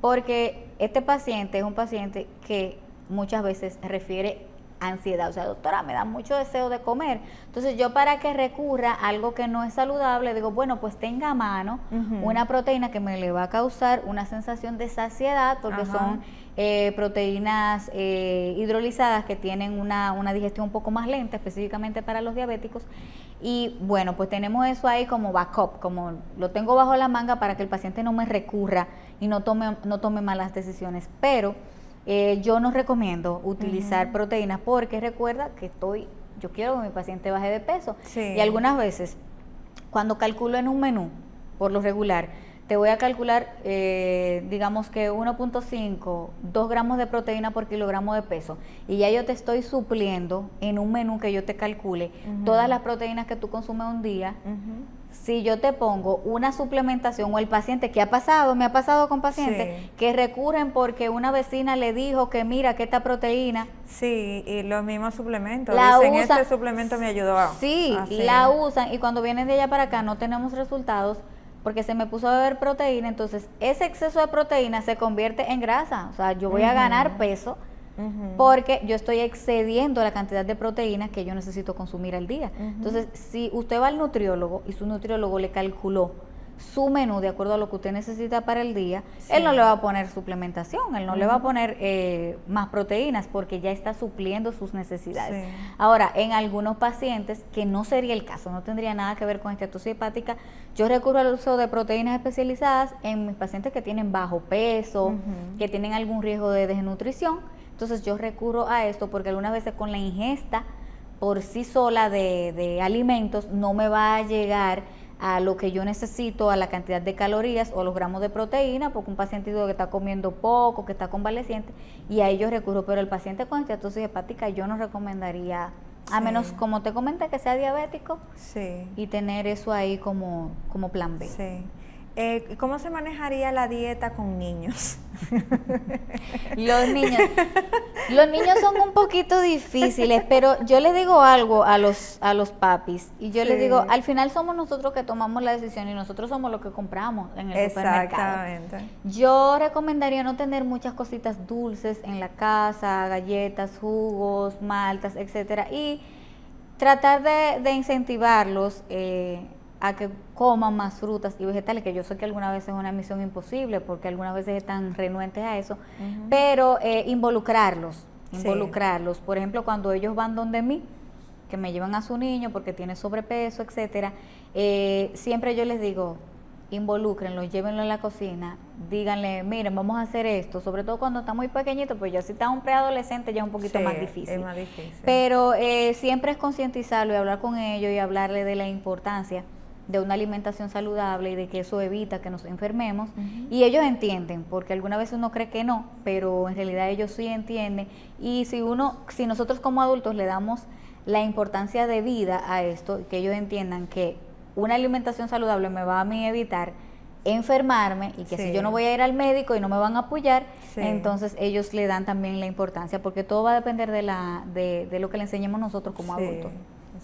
porque este paciente es un paciente que muchas veces refiere ansiedad, o sea, doctora, me da mucho deseo de comer. Entonces yo, para que recurra a algo que no es saludable, digo, bueno, pues tenga a mano una proteína que me le va a causar una sensación de saciedad, porque son proteínas hidrolizadas que tienen una digestión un poco más lenta, específicamente para los diabéticos. Y bueno, pues tenemos eso ahí como backup, como lo tengo bajo la manga para que el paciente no me recurra y no tome malas decisiones. Pero yo no recomiendo utilizar proteínas porque recuerda que yo quiero que mi paciente baje de peso. Y algunas veces, cuando calculo en un menú, por lo regular, te voy a calcular, digamos que 1.5, 2 gramos de proteína por kilogramo de peso, y ya yo te estoy supliendo en un menú que yo te calcule todas las proteínas que tú consumes un día. Si yo te pongo una suplementación, o el paciente, me ha pasado con pacientes que recurren porque una vecina le dijo que mira que esta proteína. Sí, y los mismos suplementos. Dicen, este suplemento me ayudó. Sí, la usan, y cuando vienen de allá para acá no tenemos resultados porque se me puso a beber proteína. Entonces ese exceso de proteína se convierte en grasa. O sea, yo voy a ganar peso porque yo estoy excediendo la cantidad de proteínas que yo necesito consumir al día. Entonces, si usted va al nutriólogo y su nutriólogo le calculó su menú de acuerdo a lo que usted necesita para el día, él no le va a poner suplementación, él no le va a poner más proteínas porque ya está supliendo sus necesidades. Ahora, en algunos pacientes, que no sería el caso, no tendría nada que ver con esteatosis hepática, yo recurro al uso de proteínas especializadas en mis pacientes que tienen bajo peso, que tienen algún riesgo de desnutrición. Entonces yo recurro a esto porque algunas veces con la ingesta por sí sola de alimentos no me va a llegar a lo que yo necesito, a la cantidad de calorías o los gramos de proteína, porque un paciente que está comiendo poco, que está convaleciente, y a ellos recurro. Pero el paciente con esteatosis hepática yo no recomendaría, a menos, como te comenté, que sea diabético y tener eso ahí como plan B. ¿Cómo se manejaría la dieta con niños? Los niños son un poquito difíciles, pero yo les digo algo a los papis, y yo les digo, al final somos nosotros que tomamos la decisión y nosotros somos los que compramos en el supermercado. Yo recomendaría no tener muchas cositas dulces en la casa, galletas, jugos, maltas, etcétera, y tratar de incentivarlos a que coman más frutas y vegetales, que yo sé que algunas veces es una misión imposible porque algunas veces están renuentes a eso, pero involucrarlos. Por ejemplo, cuando ellos van donde mí, que me llevan a su niño porque tiene sobrepeso, etcétera, siempre yo les digo, involúcrenlo, llévenlo a la cocina, díganle, miren, vamos a hacer esto, sobre todo cuando está muy pequeñito, pues ya si está un preadolescente ya es un poquito más difícil. Es más difícil. Pero siempre es concientizarlo y hablar con ellos y hablarle de la importancia de una alimentación saludable y de que eso evita que nos enfermemos, y ellos entienden, porque algunas veces uno cree que no, pero en realidad ellos sí entienden, y si nosotros como adultos le damos la importancia de vida a esto, que ellos entiendan que una alimentación saludable me va a mí evitar enfermarme y que si yo no voy a ir al médico y no me van a apoyar, entonces ellos le dan también la importancia, porque todo va a depender de lo que le enseñemos nosotros como adultos.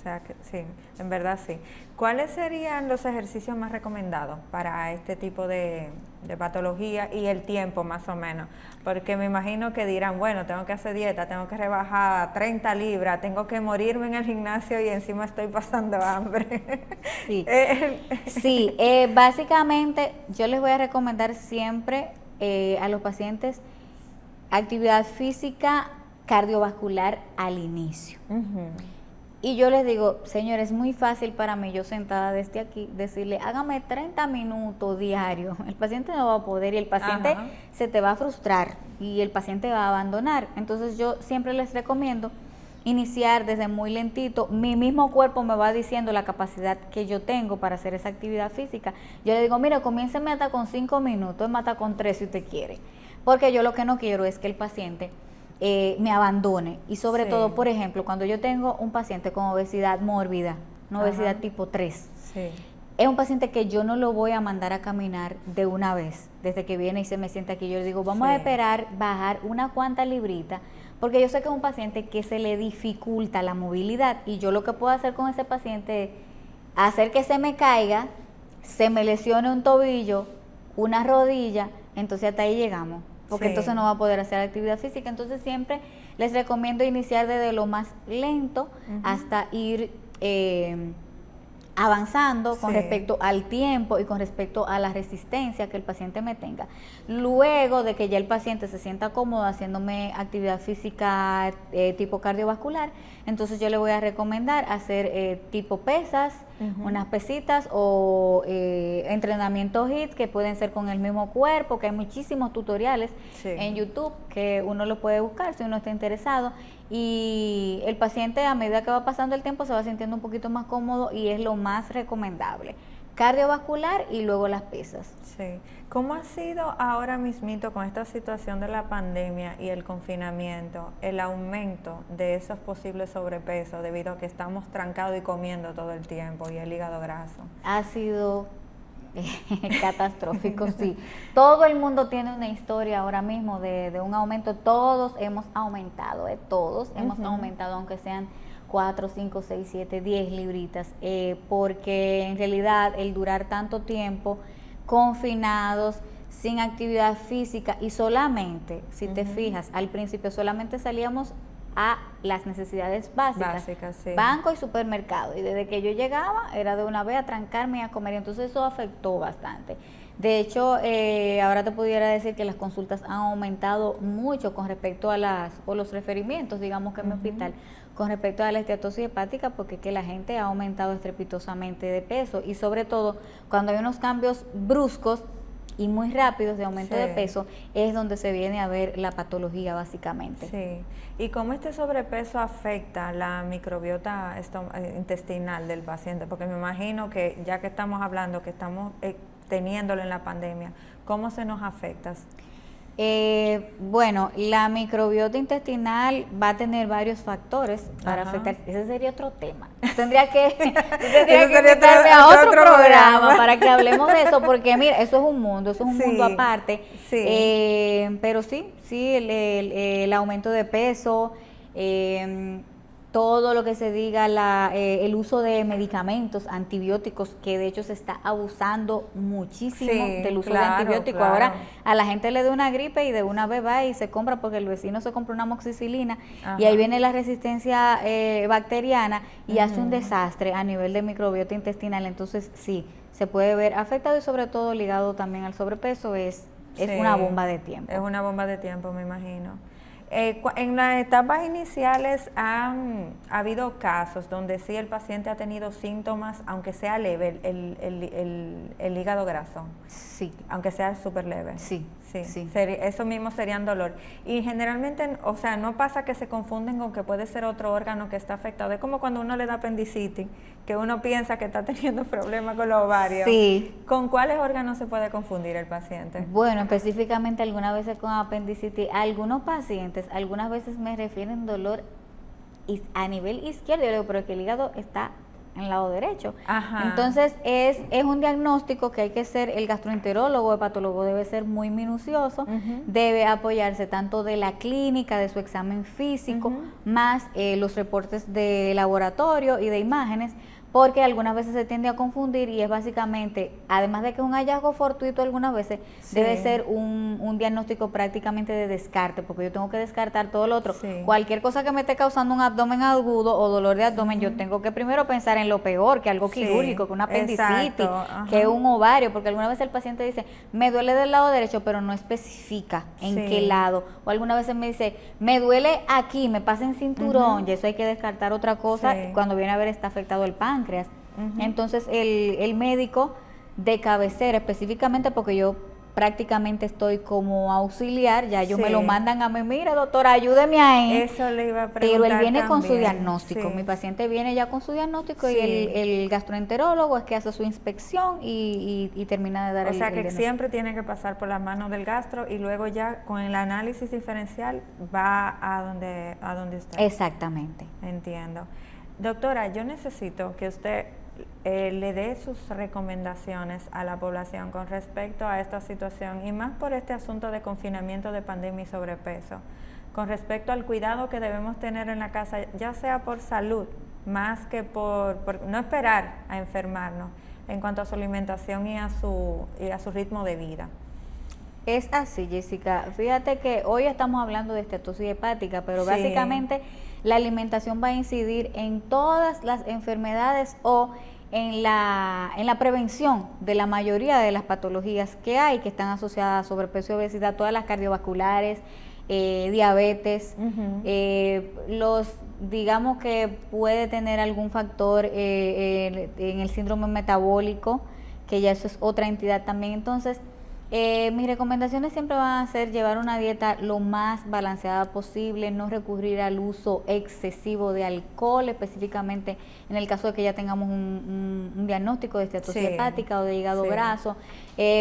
sea, que sí, en verdad sí. ¿Cuáles serían los ejercicios más recomendados para este tipo de patología y el tiempo más o menos? Porque me imagino que dirán, bueno, tengo que hacer dieta, tengo que rebajar 30 libras, tengo que morirme en el gimnasio y encima estoy pasando hambre. Sí, sí, básicamente yo les voy a recomendar siempre a los pacientes actividad física cardiovascular al inicio. Y yo les digo, señores, es muy fácil para mí, yo sentada desde aquí, decirle, hágame 30 minutos diarios. El paciente no va a poder y el paciente se te va a frustrar y el paciente va a abandonar. Entonces yo siempre les recomiendo iniciar desde muy lentito. Mi mismo cuerpo me va diciendo la capacidad que yo tengo para hacer esa actividad física. Yo le digo, mira, comiénceme hasta con 5 minutos, hasta con 3 si usted quiere. Porque yo lo que no quiero es que el paciente me abandone. Y sobre todo, por ejemplo, cuando yo tengo un paciente con obesidad mórbida, una obesidad tipo 3, es un paciente que yo no lo voy a mandar a caminar de una vez, desde que viene y se me sienta aquí. Yo le digo, vamos a esperar bajar una cuanta librita, porque yo sé que es un paciente que se le dificulta la movilidad y yo lo que puedo hacer con ese paciente es hacer que se me caiga, se me lesione un tobillo, una rodilla, entonces hasta ahí llegamos. Porque entonces no va a poder hacer actividad física. Entonces siempre les recomiendo iniciar desde lo más lento hasta ir avanzando con respecto al tiempo y con respecto a la resistencia que el paciente me tenga. Luego de que ya el paciente se sienta cómodo haciéndome actividad física tipo cardiovascular, entonces yo le voy a recomendar hacer tipo pesas, unas pesitas o entrenamiento HIIT que pueden ser con el mismo cuerpo, que hay muchísimos tutoriales en YouTube que uno lo puede buscar si uno está interesado, y el paciente a medida que va pasando el tiempo se va sintiendo un poquito más cómodo y es lo más recomendable. Cardiovascular y luego las pesas. Sí. ¿Cómo ha sido ahora mismito con esta situación de la pandemia y el confinamiento, el aumento de esos posibles sobrepesos debido a que estamos trancados y comiendo todo el tiempo y el hígado graso? Ha sido catastrófico, sí. Todo el mundo tiene una historia ahora mismo de un aumento. Todos hemos aumentado, todos hemos aumentado, aunque sean 4, 5, 6, 7, 10 libritas, porque en realidad el durar tanto tiempo confinados, sin actividad física y solamente, si te fijas, al principio solamente salíamos a las necesidades básicas, banco y supermercado, y desde que yo llegaba era de una vez a trancarme y a comer, entonces eso afectó bastante. De hecho, ahora te pudiera decir que las consultas han aumentado mucho con respecto a los referimientos, digamos que en mi hospital, con respecto a la esteatosis hepática, porque que la gente ha aumentado estrepitosamente de peso y sobre todo cuando hay unos cambios bruscos y muy rápidos de aumento de peso, es donde se viene a ver la patología básicamente. Sí. ¿Y cómo este sobrepeso afecta la microbiota intestinal del paciente? Porque me imagino que ya que estamos hablando, que estamos teniéndolo en la pandemia, ¿cómo se nos afecta? Bueno, la microbiota intestinal va a tener varios factores para afectar. Ese sería otro tema. Tendría que invitarme a otro programa para que hablemos de eso, porque mira, eso es un mundo, mundo aparte. Pero sí, el aumento de peso, todo lo que se diga, el uso de medicamentos, antibióticos, que de hecho se está abusando muchísimo del uso de antibióticos. Ahora a la gente le da una gripe y de una vez va y se compra porque el vecino se compra una amoxicilina y ahí viene la resistencia bacteriana y hace un desastre a nivel de microbiota intestinal. Entonces sí, se puede ver afectado y sobre todo ligado también al sobrepeso, es una bomba de tiempo. Es una bomba de tiempo, me imagino. En las etapas iniciales ha habido casos donde sí el paciente ha tenido síntomas, aunque sea leve, el hígado graso. Sí. Aunque sea súper leve. Sí. Eso mismo serían dolor. Y generalmente, o sea, no pasa que se confunden con que puede ser otro órgano que está afectado. Es como cuando uno le da apendicitis, que uno piensa que está teniendo problemas con los ovarios. Sí. ¿Con cuáles órganos se puede confundir el paciente? Bueno, específicamente algunas veces con apendicitis, algunos pacientes algunas veces me refieren dolor a nivel izquierdo, yo digo, pero que el hígado está en el lado derecho. Ajá. Entonces es un diagnóstico que hay que ser, el gastroenterólogo, hepatólogo debe ser muy minucioso, debe apoyarse tanto de la clínica, de su examen físico, más los reportes de laboratorio y de imágenes, porque algunas veces se tiende a confundir y es básicamente, además de que es un hallazgo fortuito algunas veces, debe ser un diagnóstico prácticamente de descarte, porque yo tengo que descartar todo lo otro. Cualquier cosa que me esté causando un abdomen agudo o dolor de abdomen, yo tengo que primero pensar en lo peor, que algo quirúrgico, que una apendicitis, que un ovario, porque alguna vez el paciente dice, me duele del lado derecho, pero no especifica en qué lado, o alguna vez me dice, me duele aquí, me pasa en cinturón, y eso hay que descartar otra cosa, cuando viene a ver está afectado el páncreas. Entonces el médico de cabecera, específicamente porque yo prácticamente estoy como auxiliar, ya ellos me lo mandan a mí, mira doctora, ayúdeme ahí. Eso le iba a preguntar. Pero él viene también con su diagnóstico, mi paciente viene ya con su diagnóstico y el gastroenterólogo es que hace su inspección y termina de dar el diagnóstico. O sea que siempre tiene que pasar por las manos del gastro y luego ya con el análisis diferencial va a donde está. Exactamente. Entiendo. Doctora, yo necesito que usted le dé sus recomendaciones a la población con respecto a esta situación y más por este asunto de confinamiento de pandemia y sobrepeso, con respecto al cuidado que debemos tener en la casa, ya sea por salud, más que por no esperar a enfermarnos en cuanto a su alimentación y a su ritmo de vida. Es así, Jessica. Fíjate que hoy estamos hablando de esteatosis hepática, pero básicamente la alimentación va a incidir en todas las enfermedades o en la prevención de la mayoría de las patologías que hay, que están asociadas a sobrepeso y obesidad, todas las cardiovasculares, diabetes, digamos que puede tener algún factor en el síndrome metabólico, que ya eso es otra entidad también. Entonces, mis recomendaciones siempre van a ser llevar una dieta lo más balanceada posible, no recurrir al uso excesivo de alcohol, específicamente en el caso de que ya tengamos un diagnóstico de esteatosis hepática o de hígado graso,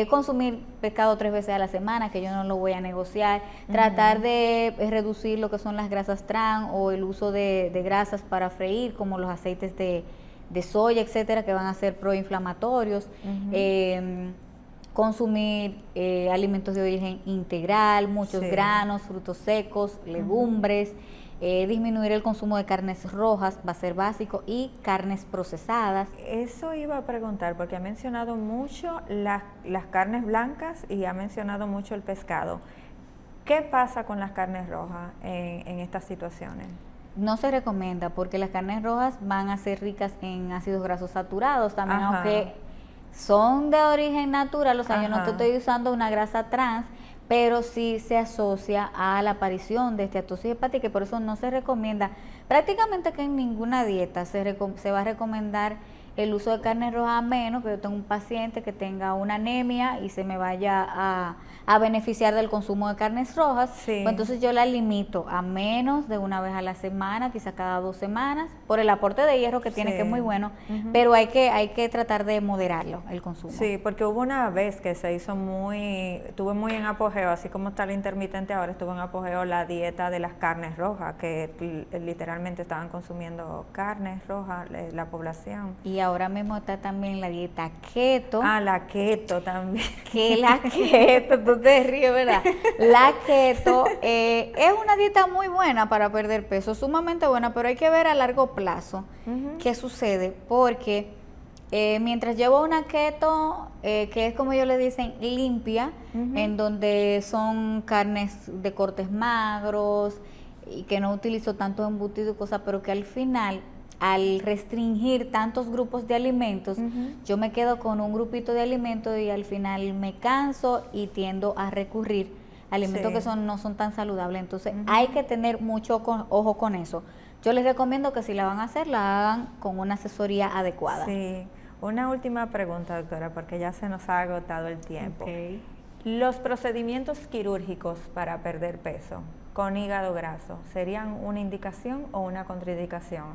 consumir pescado 3 veces a la semana, que yo no lo voy a negociar, tratar de reducir lo que son las grasas trans o el uso de grasas para freír, como los aceites de soya, etcétera, que van a ser proinflamatorios, consumir alimentos de origen integral, muchos granos, frutos secos, legumbres, disminuir el consumo de carnes rojas, va a ser básico, y carnes procesadas. Eso iba a preguntar, porque ha mencionado mucho las carnes blancas y ha mencionado mucho el pescado. ¿Qué pasa con las carnes rojas en estas situaciones? No se recomienda, porque las carnes rojas van a ser ricas en ácidos grasos saturados también, aunque son de origen natural, o sea, yo no te estoy usando una grasa trans, pero sí se asocia a la aparición de esteatosis hepática y por eso no se recomienda, prácticamente que en ninguna dieta se va a recomendar el uso de carne roja, a menos que yo tenga un paciente que tenga una anemia y se me vaya a beneficiar del consumo de carnes rojas, pues entonces yo la limito a menos de una vez a la semana, quizás cada 2 semanas, por el aporte de hierro que tiene, que es muy bueno, pero hay que tratar de moderarlo, el consumo. Sí, porque hubo una vez que se hizo estuvo muy en apogeo, así como está el intermitente ahora, estuvo en apogeo la dieta de las carnes rojas, que literalmente estaban consumiendo carnes rojas la población. Y ahora mismo está también la dieta keto. La keto también. Que la keto, tú te ríes, ¿verdad? La keto es una dieta muy buena para perder peso, sumamente buena, pero hay que ver a largo plazo qué sucede, porque mientras llevo una keto, que es como ellos le dicen, limpia, en donde son carnes de cortes magros y que no utilizo tanto embutido y cosas, pero que al final, al restringir tantos grupos de alimentos, yo me quedo con un grupito de alimentos y al final me canso y tiendo a recurrir a alimentos que no son tan saludables. Entonces hay que tener mucho ojo con eso. Yo les recomiendo que si la van a hacer, la hagan con una asesoría adecuada. Sí. Una última pregunta, doctora, porque ya se nos ha agotado el tiempo. Los procedimientos quirúrgicos para perder peso con hígado graso, ¿serían una indicación o una contraindicación?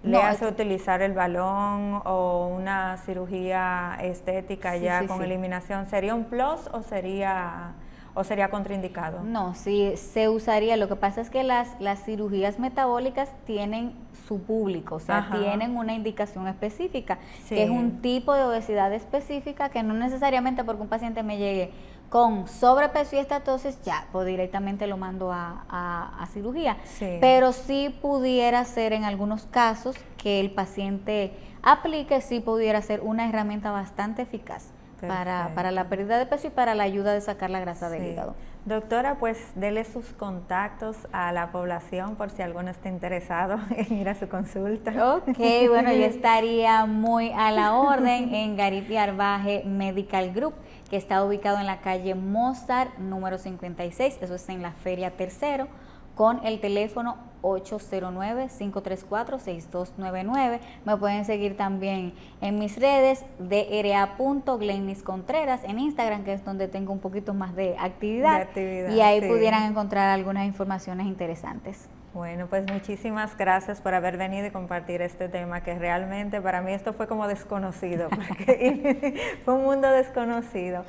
¿Le hace utilizar el balón o una cirugía estética con eliminación? ¿Sería un plus o sería ¿O sería contraindicado? No, sí, se usaría. Lo que pasa es que las cirugías metabólicas tienen su público, o sea, tienen una indicación específica, que es un tipo de obesidad específica que no necesariamente porque un paciente me llegue con sobrepeso y estatosis, ya, pues directamente lo mando a cirugía. Pero sí pudiera ser en algunos casos que el paciente aplique, sí pudiera ser una herramienta bastante eficaz para la pérdida de peso y para la ayuda de sacar la grasa del hígado. Doctora, pues dele sus contactos a la población por si alguno está interesado en ir a su consulta. Ok, bueno, yo estaría muy a la orden en Garité Arbaje Medical Group, que está ubicado en la calle Mozart, número 56, eso es en la Feria Tercero, con el teléfono 809-534-6299. Me pueden seguir también en mis redes, dra.glenniscontreras en Instagram, que es donde tengo un poquito más de actividad y ahí pudieran encontrar algunas informaciones interesantes. Bueno, pues muchísimas gracias por haber venido y compartir este tema, que realmente para mí esto fue como desconocido, porque fue un mundo desconocido.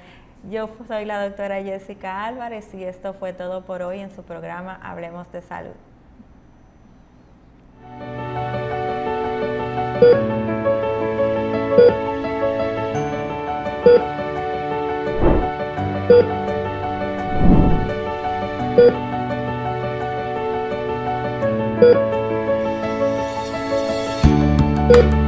Yo soy la doctora Jessica Álvarez y esto fue todo por hoy en su programa Hablemos de Salud. Thank you.